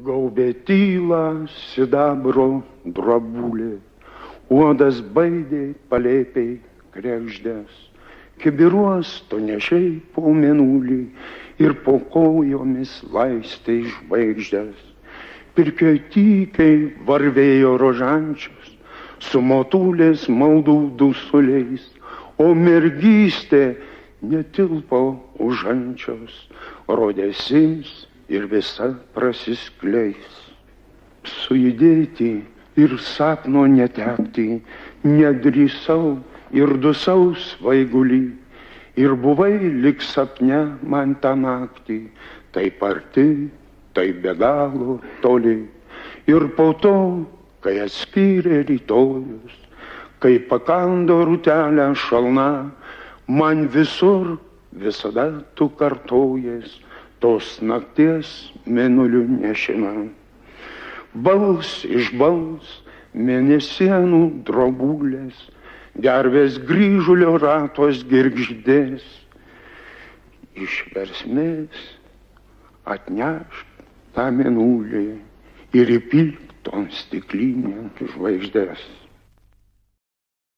Gaubė tylą sidabro drobulė, uodas baidė palėpiai kregždės, kibiruos tu nešiai po mėnulį ir po kojomis laistai žvaigždės. Pirkioj tykiai varvėjo rožančius, su motulės maldų dusuliais, o mergystė netilpo užančios, rodėsims ir visa prasiskleis. Sujudėti ir sapno netekti, nedrįsau ir dusau svaigulį, ir buvai lik sapne man tą naktį, taip arti, taip be galo toli. Ir po to, kai atskyrė rytojus, kai pakando rūtelę šalna, man visur visada tu kartojies tos nakties mėnulių nešina. Bals iš bals mėnesienų drobulės, gervės grįžulio ratos girgždės. Iš versmės atnešk tą mėnulį ir įpilk ton stiklinėn žvaigždės.